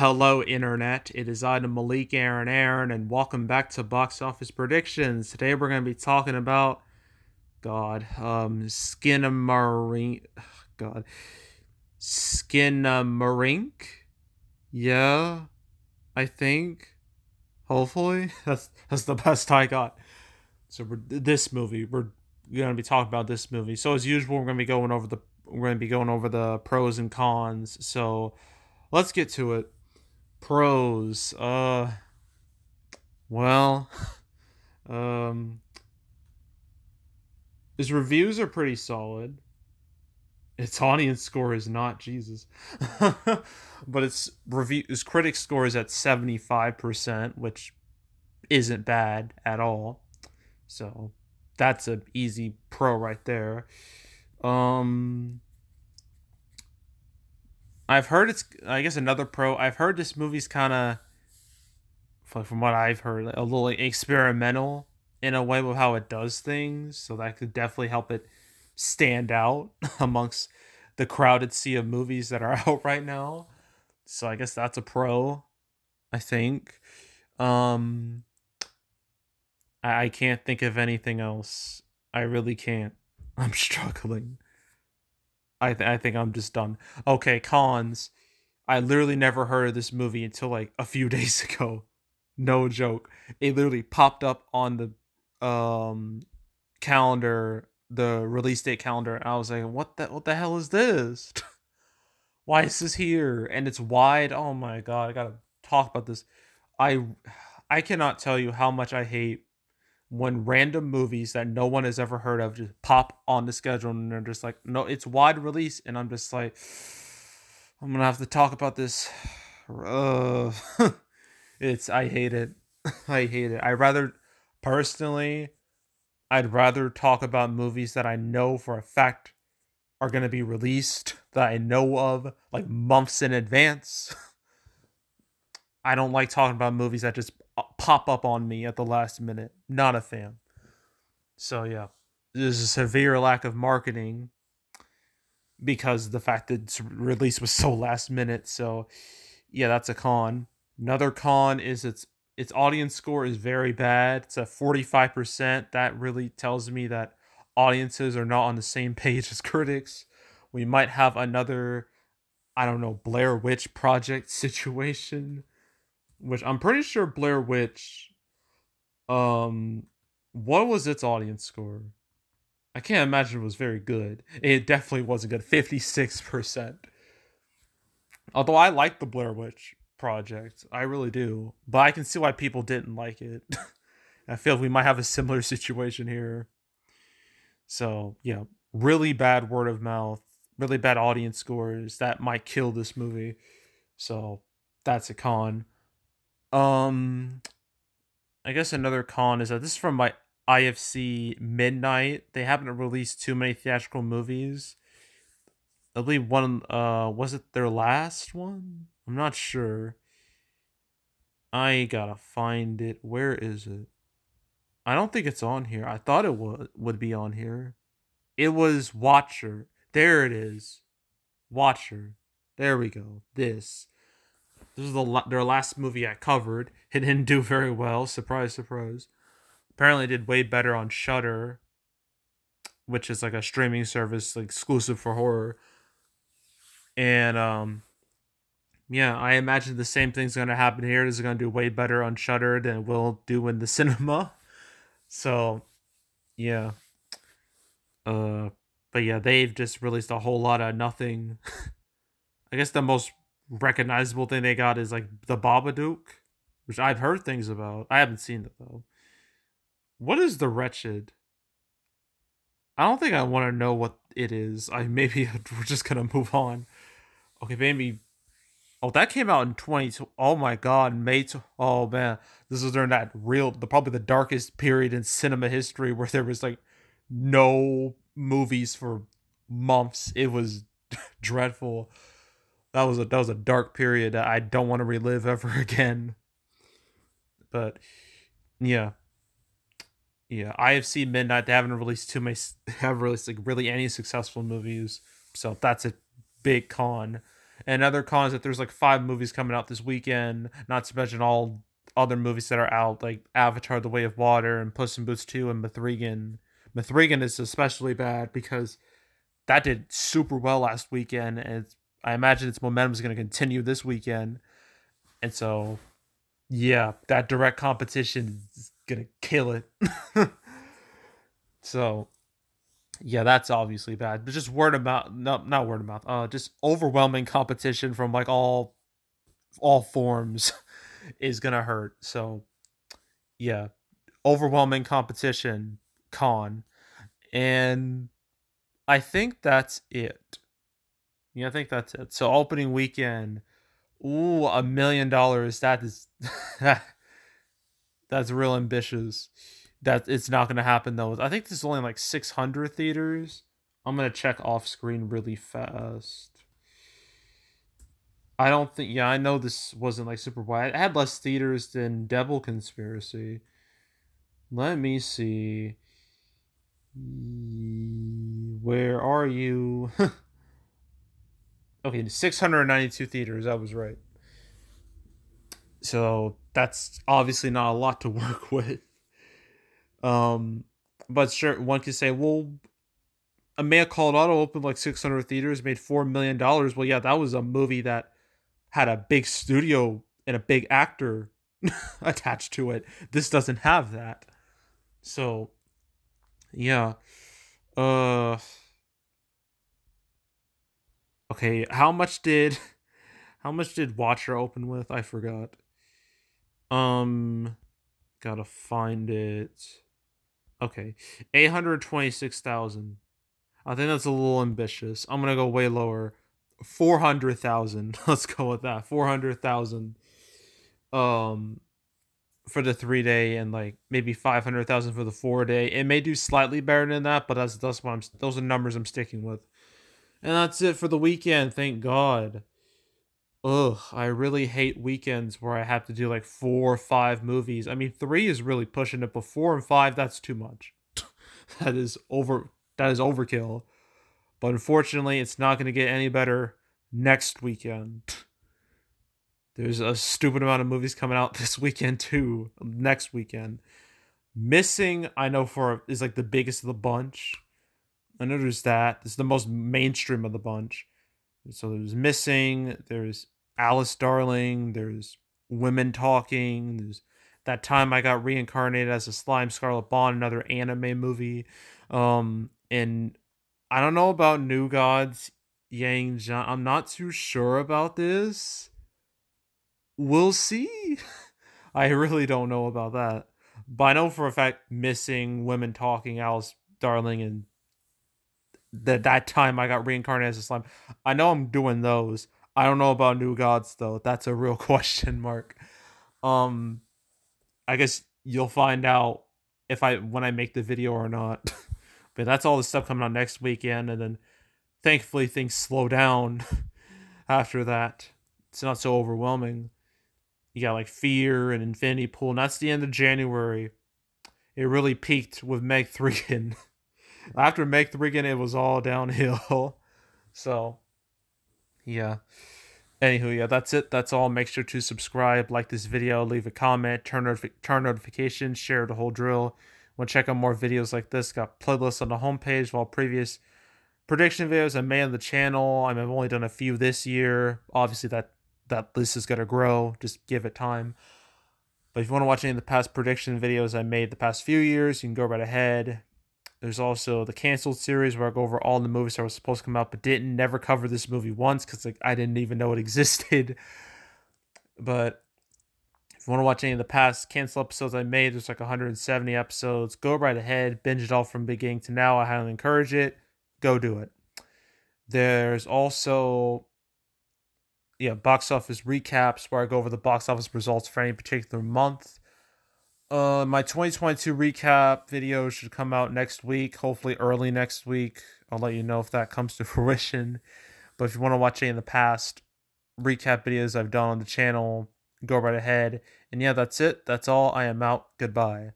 Hello, Internet. It is I, the Malik Aaron, and welcome back to Box Office Predictions. Today we're going to be talking about, Skinamarink. God. Skinamarink? Yeah, I think. Hopefully. That's the best I got. So we're going to be talking about this movie. So as usual, we're going to be going over the pros and cons. So let's get to it. Pros. Well, um, his reviews are pretty solid. Its audience score is not Jesus, but its critic score is at 75%, which isn't bad at all. So that's a easy pro right there. Um, I've heard it's. I guess another pro. I've heard this movie's kind of, from what I've heard, a little experimental in a way with how it does things. So that could definitely help it stand out amongst the crowded sea of movies that are out right now. So I guess that's a pro, I think. Um, I can't think of anything else. I really can't. I'm struggling. I think I'm just done. Okay, cons. I literally never heard of this movie until like a few days ago. No joke. It literally popped up on the calendar, the release date calendar, and I was like, what the hell is this? Why is this here? And it's wide. Oh my god, I gotta talk about this. I I cannot tell you how much I hate when random movies that no one has ever heard of just pop on the schedule and they're just like, no, it's wide release, and I'm just like, I'm gonna have to talk about this. Uh, I hate it. I hate it. Personally, I'd rather talk about movies that I know for a fact are going to be released, that I know of like months in advance. I don't like talking about movies that just pop up on me at the last minute. Not a fan. So yeah, there's a severe lack of marketing because the fact that its release was so last minute. So yeah, that's a con. Another con is its audience score is very bad. It's at 45%. That really tells me that audiences are not on the same page as critics. We might have another, I don't know, Blair Witch Project situation, which I'm pretty sure Blair Witch, um, what was its audience score? I can't imagine it was very good. It definitely wasn't good. 56%. Although I like the Blair Witch Project, I really do. But I can see why people didn't like it. I feel we might have a similar situation here. So, yeah, really bad word of mouth, really bad audience scores. That might kill this movie. So, that's a con. Um, I guess another con is that this is from my IFC Midnight. They haven't released too many theatrical movies. I believe one was it their last one? I'm not sure. I gotta find it. Where is it? I don't think it's on here. I thought it would be on here. It was Watcher. There it is. Watcher. There we go. This is their last movie I covered. It didn't do very well. Surprise, surprise. Apparently, it did way better on Shudder, which is like a streaming service like, exclusive for horror. And yeah, I imagine the same thing's gonna happen here. This is gonna do way better on Shudder than it will do in the cinema. So yeah. Uh but yeah, they've just released a whole lot of nothing. I guess the most recognizable thing they got is like the Babadook, which I've heard things about. I haven't seen it though. What is the Wretched? I don't think I want to know what it is. Maybe we're just gonna move on. Okay, maybe. Oh, that came out in 20. Oh my god, mate. Oh man, this was during probably the darkest period in cinema history where there was like no movies for months. It was dreadful. That was a dark period that I don't want to relive ever again. But yeah, yeah. IFC Midnight. They haven't released too many. Haven't released like really any successful movies. So that's a big con. And other cons that there's like 5 movies coming out this weekend, not to mention all other movies that are out, like Avatar: The Way of Water and Puss in Boots 2 and Mithrigan. Mithrigan is especially bad because that did super well last weekend, and I imagine its momentum is going to continue this weekend. And so, yeah, that direct competition is going to kill it. So, yeah, that's obviously bad. But just word of mouth, no, not word of mouth. Just overwhelming competition from like all forms is gonna hurt. So yeah, overwhelming competition con, and I think that's it. Yeah, I think that's it. So opening weekend, ooh, $1 million. That is that's real ambitious. That it's not gonna happen though. I think there's only like 600 theaters. I'm gonna check off screen really fast. I don't think. Yeah, I know this wasn't like super wide. It had less theaters than Devil Conspiracy. Let me see. Where are you? Okay, 692 theaters. I was right. So that's obviously not a lot to work with. Um, but sure, one could say, well, a Man Called Auto opened like 600 theaters, made $4 million. Well, yeah, that was a movie that had a big studio and a big actor attached to it. This doesn't have that. So, yeah. Uh okay, how much did Watcher open with? I forgot. Um gotta find it. Okay. 826,000. I think that's a little ambitious. I'm going to go way lower. 400,000. Let's go with that. 400,000. Um for the 3 day and like maybe 500,000 for the 4 day. It may do slightly better than that, but that's what those are numbers I'm sticking with. And that's it for the weekend. Thank God. Ugh, I really hate weekends where I have to do like 4 or 5 movies. I mean, 3 is really pushing it, but 4 and 5, that's too much. That is over. That is overkill. But unfortunately, it's not going to get any better next weekend. There's a stupid amount of movies coming out this weekend too. Next weekend, Missing, I know for is like the biggest of the bunch. I know there's that. It's the most mainstream of the bunch. So there's Missing. There's Alice Darling. There's Women Talking. There's That Time I Got Reincarnated as a Slime, Scarlet Bond, another anime movie. And I don't know about New Gods, Yang John. I'm not too sure about this. We'll see. I really don't know about that. But I know for a fact Missing, Women Talking, Alice Darling, and that time I got reincarnated as a slime. I know I'm doing those. I don't know about New Gods though. That's a real question mark. Um, I guess you'll find out if I when I make the video or not. But that's all the stuff coming out next weekend, and then thankfully things slow down after that. It's not so overwhelming. You got like Fear and Infinity Pool, and that's the end of January. It really peaked with Meg 3. After Meg 3, it was all downhill. So, yeah. Anywho, yeah, that's it. That's all. Make sure to subscribe, like this video, leave a comment, turn notifications, share the whole drill. Want to check out more videos like this? Got playlists on the homepage of all previous prediction videos I made on the channel. I've only done a few this year. Obviously, that list is gonna grow. Just give it time. But if you want to watch any of the past prediction videos I made the past few years, you can go right ahead. There's also the canceled series where I go over all the movies that were supposed to come out but didn't. Never cover this movie once because like I didn't even know it existed. But if you want to watch any of the past cancel episodes I made, there's like 170 episodes. Go right ahead, binge it all from beginning to now. I highly encourage it. Go do it. There's also box office recaps where I go over the box office results for any particular month. My 2022 recap video should come out next week, hopefully early next week. I'll let you know if that comes to fruition. But if you want to watch any of the past recap videos I've done on the channel, go right ahead. And yeah, that's it. That's all. I am out. Goodbye.